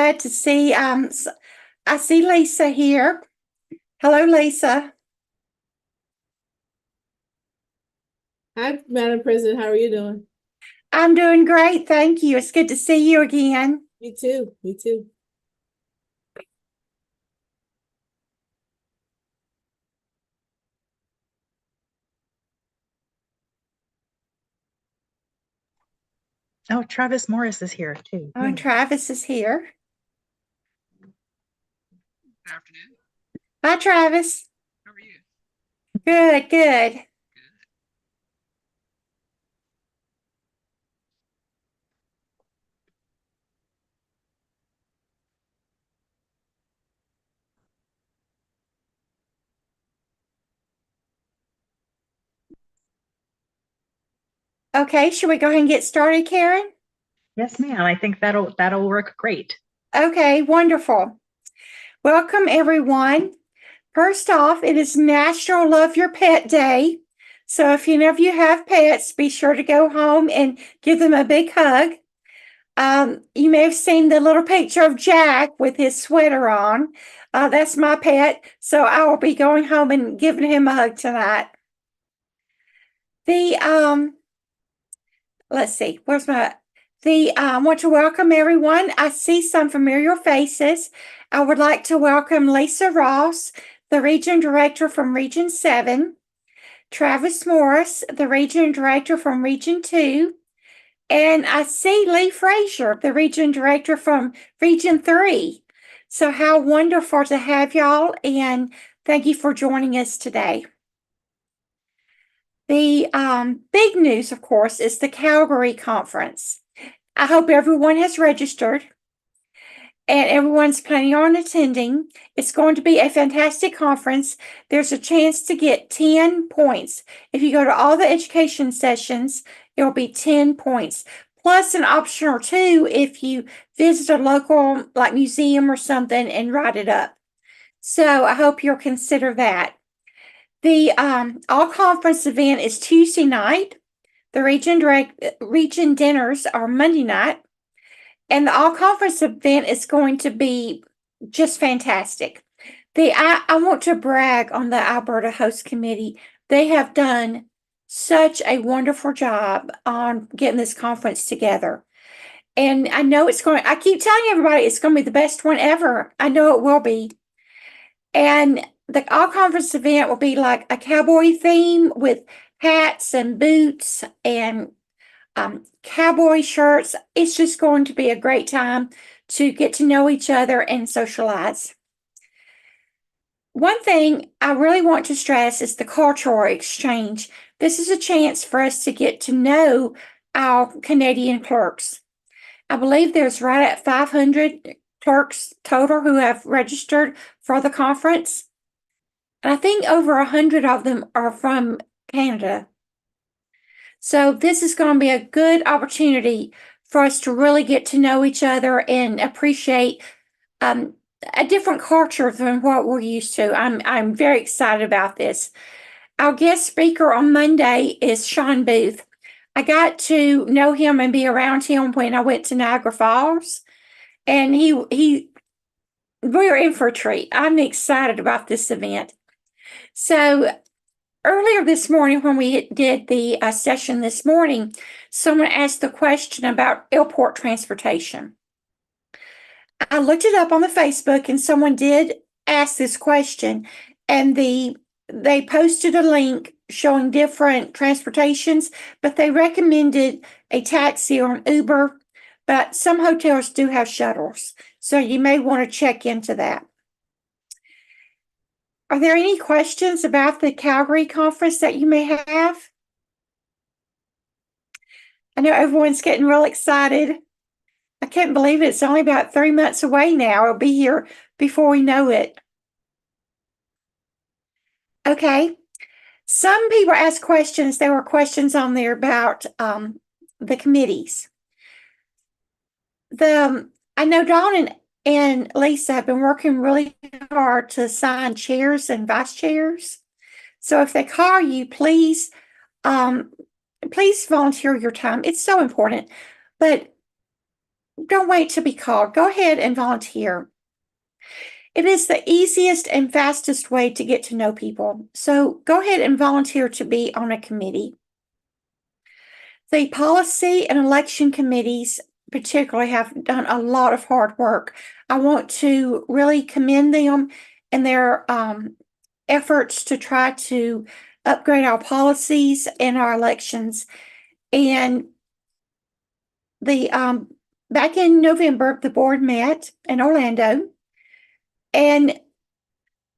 glad to see, I see Lisa here. Hello, Lisa. Hi, Madam President. How are you doing? I'm doing great, thank you. It's good to see you again. Me too. Me too. Oh, Travis Morris is here too. Oh, and Travis is here. Good afternoon. Hi, Travis. How are you? Good, good. Good. Okay, should we go ahead and get started, Karen? Yes, ma'am. I think that'll work great. Okay, wonderful. Welcome, everyone. First off, it is National Love Your Pet Day. So if any of you have pets, be sure to go home and give them a big hug. You may have seen the little picture of Jack with his sweater on. That's my pet. So I will be going home and giving him a hug tonight. Let's see, I want to welcome everyone. I see some familiar faces. I would like to welcome Lisa Ross, the Region Director from Region 7, Travis Morris, the Region Director from Region 2, and I see Lee Frazier, the Region Director from Region 3. So how wonderful to have y'all, and thank you for joining us today. The big news, of course, is the Calgary Conference. I hope everyone has registered and everyone's planning on attending. It's going to be a fantastic conference. There's a chance to get 10 points. If you go to all the education sessions, it'll be 10 points, plus an option or two if you visit a local like museum or something and write it up. So I hope you'll consider that. The all conference event is Tuesday night. The region dinners are Monday night. And the all conference event is going to be just fantastic. I want to brag on the Alberta Host Committee. They have done such a wonderful job on getting this conference together. And I know I keep telling everybody it's going to be the best one ever. I know it will be. And the all conference event will be like a cowboy theme with hats and boots and cowboy shirts. It's just going to be a great time to get to know each other and socialize. One thing I really want to stress is the cultural exchange. This is a chance for us to get to know our Canadian clerks. I believe there's right at 500 clerks total who have registered for the conference. And I think over 100 of them are from Canada. So this is going to be a good opportunity for us to really get to know each other and appreciate a different culture than what we're used to. I'm very excited about this. Our guest speaker on Monday is Sean Booth. I got to know him and be around him when I went to Niagara Falls, and we're in for a treat. I'm excited about this event. So earlier this morning, when we did the session this morning, someone asked the question about airport transportation. I looked it up on the Facebook, and someone did ask this question, and they posted a link showing different transportations, but they recommended a taxi or an Uber, but some hotels do have shuttles, so you may want to check into that. Are there any questions about the Calgary conference that you may have? I know everyone's getting real excited. I can't believe it's only about 3 months away now. It'll be here before we know it. Okay. Some people asked questions. There were questions on there about the committees. I know Dawn and Lisa have been working really hard to assign chairs and vice chairs. So if they call you, please volunteer your time. It's so important. But don't wait to be called. Go ahead and volunteer. It is the easiest and fastest way to get to know people. So go ahead and volunteer to be on a committee. The policy and election committees particularly have done a lot of hard work. I want to really commend them and their efforts to try to upgrade our policies and our elections. And the back in November, the board met in Orlando, and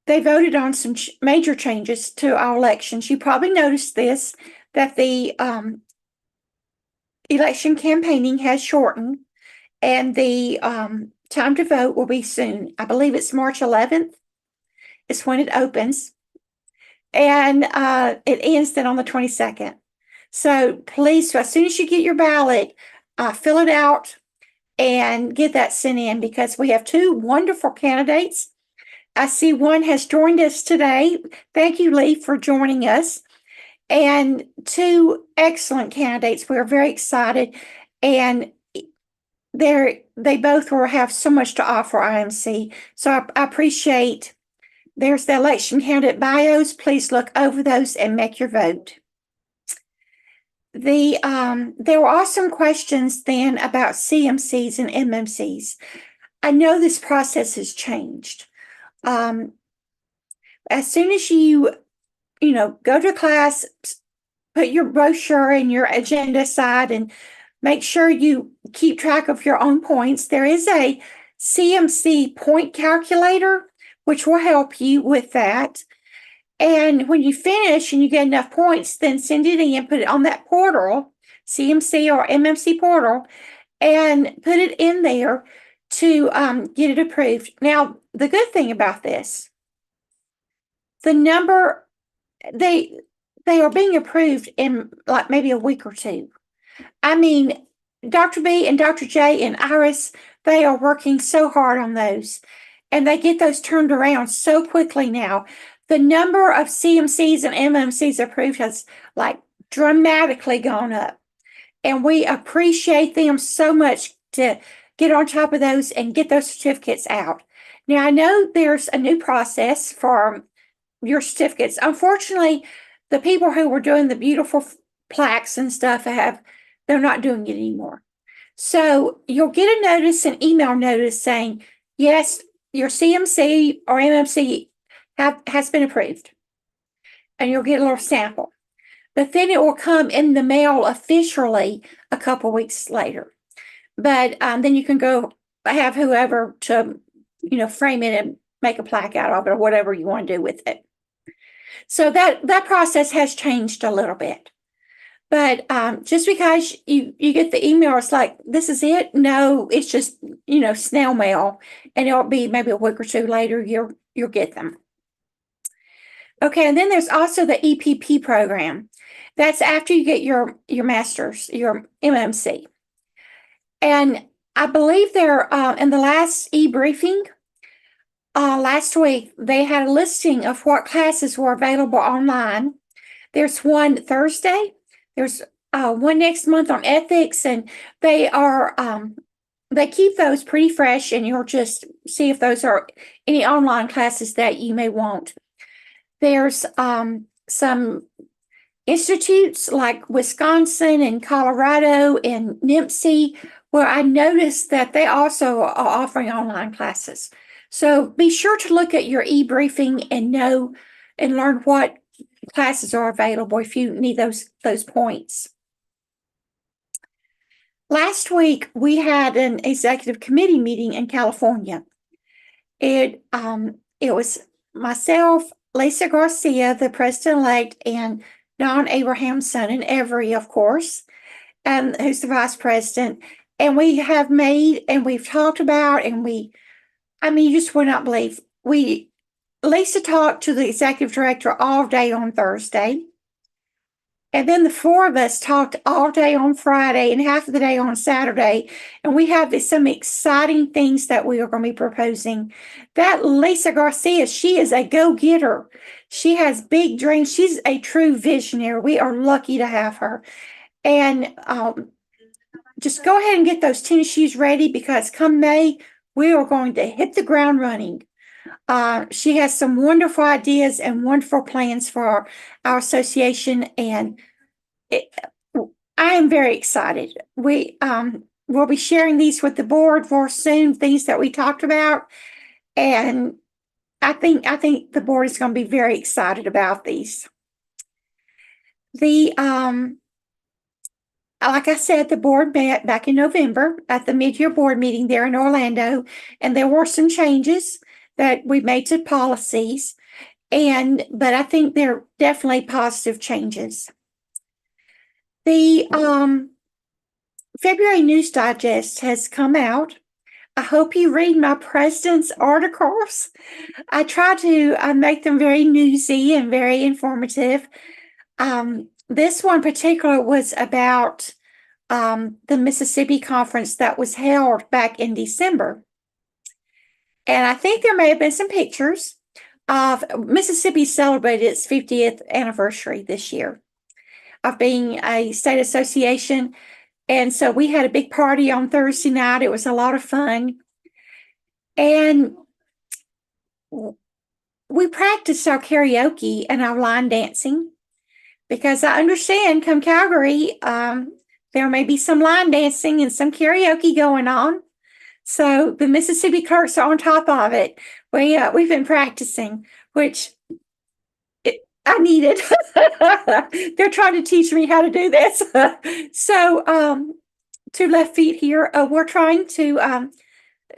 they voted on some major changes to our elections. You probably noticed this, that the election campaigning has shortened, and the time to vote will be soon. I believe it's March 11th is when it opens, and it ends then on the 22nd. So please, as soon as you get your ballot, fill it out and get that sent in, because we have two wonderful candidates. I see one has joined us today. Thank you, Lee, for joining us. And two excellent candidates. We are very excited, and they both will have so much to offer IMC. So I appreciate. There's the election candidate bios. Please look over those and make your vote. There were also some questions then about CMCs and MMCs. I know this process has changed. As soon as you go to class, put your brochure and your agenda aside and make sure you keep track of your own points. There is a CMC point calculator, which will help you with that. And when you finish and you get enough points, then send it in, put it on that portal, CMC or MMC portal, and put it in there to get it approved. Now, the good thing about this, the number, they are being approved in like maybe a week or two. I mean, Dr. B and Dr. J and Iris, they are working so hard on those, and they get those turned around so quickly now. The number of CMCs and MMCs approved has like dramatically gone up, and we appreciate them so much to get on top of those and get those certificates out. Now, I know there's a new process for your certificates. Unfortunately, the people who were doing the beautiful plaques and stuff they're not doing it anymore. So you'll get a notice, an email notice saying, yes, your CMC or MMC has been approved. And you'll get a little sample. But then it will come in the mail officially a couple weeks later. But then you can go have whoever to, frame it and make a plaque out of it or whatever you want to do with it. So that process has changed a little bit. But just because you get the email, it's like, this is it. No, it's just, snail mail, and it'll be maybe a week or two later, you'll get them. Okay, and then there's also the EPP program. That's after you get your master's, your MMC. And I believe they're in the last e-briefing last week, they had a listing of what classes were available online. There's one Thursday. There's one next month on ethics, and they keep those pretty fresh, and you'll just see if those are any online classes that you may want. There's some institutes like Wisconsin and Colorado and NIMC, where I noticed that they also are offering online classes. So be sure to look at your e-briefing and know and learn what classes are available if you need those points. Last week, we had an executive committee meeting in California. It was myself, Lisa Garcia, the president-elect, and Don Abrahamson, and Every, of course, and who's the vice president. And we have made, and we've talked about, and you just would not believe. Lisa talked to the executive director all day on Thursday. And then the four of us talked all day on Friday and half of the day on Saturday. And we have some exciting things that we are going to be proposing. That Lisa Garcia, she is a go-getter. She has big dreams. She's a true visionary. We are lucky to have her. And just go ahead and get those tennis shoes ready, because come May, we are going to hit the ground running. She has some wonderful ideas and wonderful plans for our association, and I am very excited. We'll be sharing these with the board more soon, things that we talked about, and I think the board is going to be very excited about these. Like I said, the board met back in November at the mid-year board meeting there in Orlando, and there were some changes that we made to policies, but I think they're definitely positive changes. The February News Digest has come out. I hope you read my president's articles. I try to make them very newsy and very informative. This one particular was about the Mississippi conference that was held back in December. And I think there may have been some pictures of Mississippi celebrated its 50th anniversary this year of being a state association. And so we had a big party on Thursday night. It was a lot of fun. And we practiced our karaoke and our line dancing, because I understand come Calgary, there may be some line dancing and some karaoke going on. So the Mississippi clerks are on top of it. We've been practicing, which I needed. They're trying to teach me how to do this. So two left feet here. We're trying to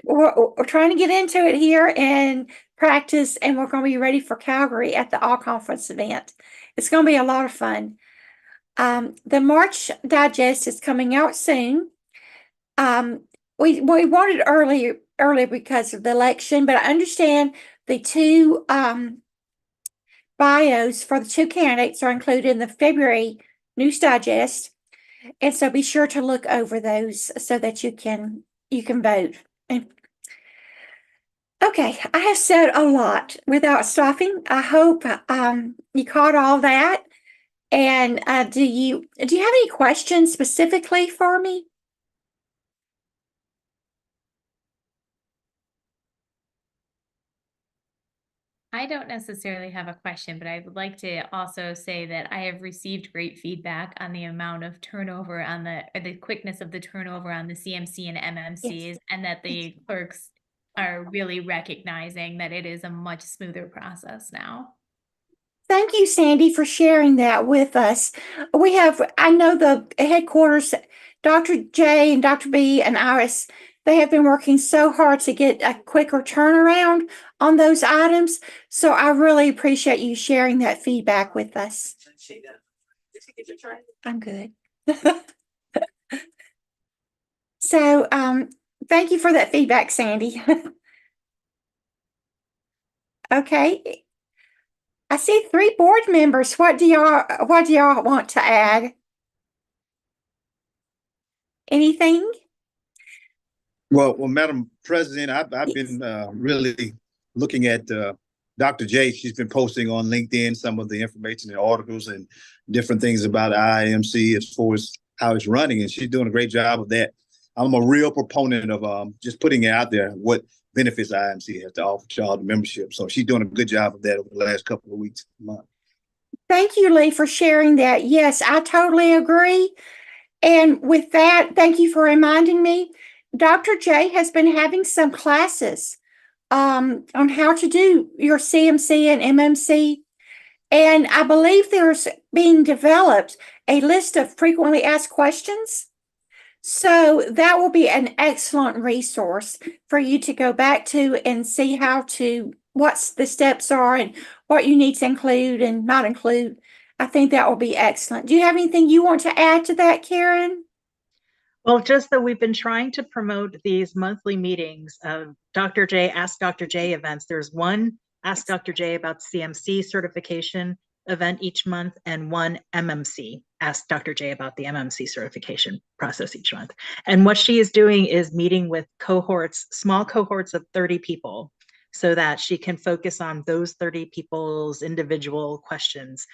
get into it here and practice, and we're going to be ready for Calgary at the all conference event. It's going to be a lot of fun. The March Digest is coming out soon. We wanted earlier because of the election, but I understand the two bios for the two candidates are included in the February News Digest, and so be sure to look over those so that you can vote. Okay, I have said a lot without stopping. I hope you caught all that. And do you have any questions specifically for me? I don't necessarily have a question, but I would like to also say that I have received great feedback on the amount of turnover on the quickness of the turnover on the CMC and MMCs, and that the clerks are really recognizing that it is a much smoother process now. Thank you, Sandy, for sharing that with us. I know the headquarters, Dr. J and Dr. B and Iris, they have been working so hard to get a quicker turnaround on those items. So I really appreciate you sharing that feedback with us. I'm good. So thank you for that feedback, Sandy. Okay. I see 3 board members. What do y'all want to add? Anything? Well, Madam President, I've been really looking at Dr. J. She's been posting on LinkedIn some of the information and articles and different things about IIMC as far as how it's running, and she's doing a great job of that. I'm a real proponent of just putting it out there what benefits IIMC has to offer to all the membership. So she's doing a good job of that over the last couple of weeks, month. Thank you, Lee, for sharing that. Yes, I totally agree. And with that, thank you for reminding me. Dr. J has been having some classes on how to do your CMC and MMC. And I believe there's being developed a list of frequently asked questions. So that will be an excellent resource for you to go back to and see what the steps are and what you need to include and not include. I think that will be excellent. Do you have anything you want to add to that, Karen? Well, just that we've been trying to promote these monthly meetings of Dr. J, Ask Dr. J events. There's one Ask Dr. J about CMC certification event each month, and one MMC, Ask Dr. J about the MMC certification process each month. And what she is doing is meeting with cohorts, small cohorts of 30 people, so that she can focus on those 30 people's individual questions.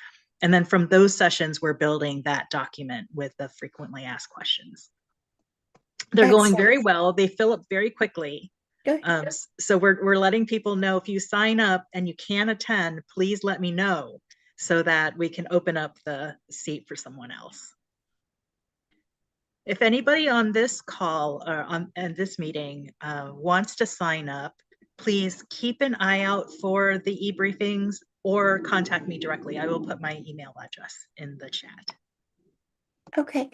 And then from those sessions, we're building that document with the frequently asked questions. They're going Excellent. very well. They fill up very quickly. Good. So we're letting people know, if you sign up and you can't attend, please let me know so that we can open up the seat for someone else. If anybody on this call or and this meeting wants to sign up, please keep an eye out for the e-briefings or contact me directly. I will put my email address in the chat. Okay.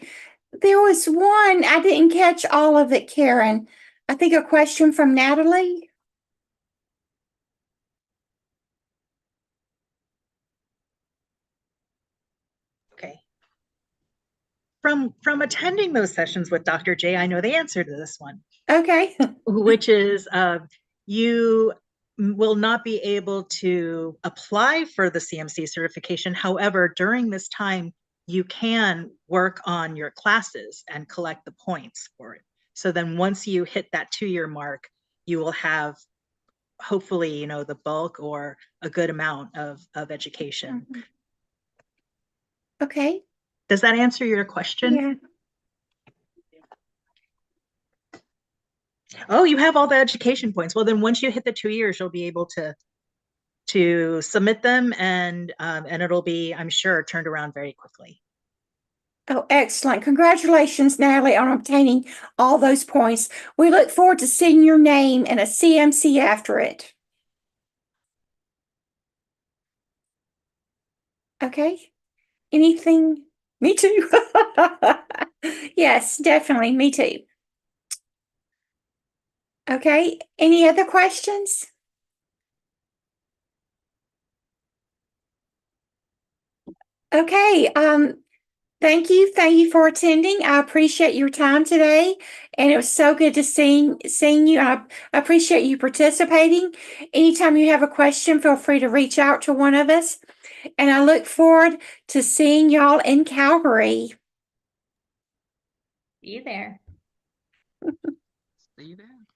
There was one, I didn't catch all of it, Karen. I think a question from Natalie. Okay. From attending those sessions with Dr. J, I know the answer to this one. Okay. Which is you will not be able to apply for the CMC certification. However, during this time, you can work on your classes and collect the points for it. So then once you hit that 2-year mark, you will have hopefully, you know, the bulk or a good amount of education. Mhm. Okay. Does that answer your question? Yeah. Oh, you have all the education points. Well, then once you hit the 2 years, you'll be able to submit them, and it'll be, I'm sure, turned around very quickly. Oh, excellent. Congratulations, Natalie, on obtaining all those points. We look forward to seeing your name and a CMC after it. Okay. Anything? Me too. Yes, definitely. Me too. Okay. Any other questions? Okay. Thank you. Thank you for attending. I appreciate your time today. And it was so good to seeing you. I appreciate you participating. Anytime you have a question, feel free to reach out to one of us. And I look forward to seeing y'all in Calgary. See you there. See you then.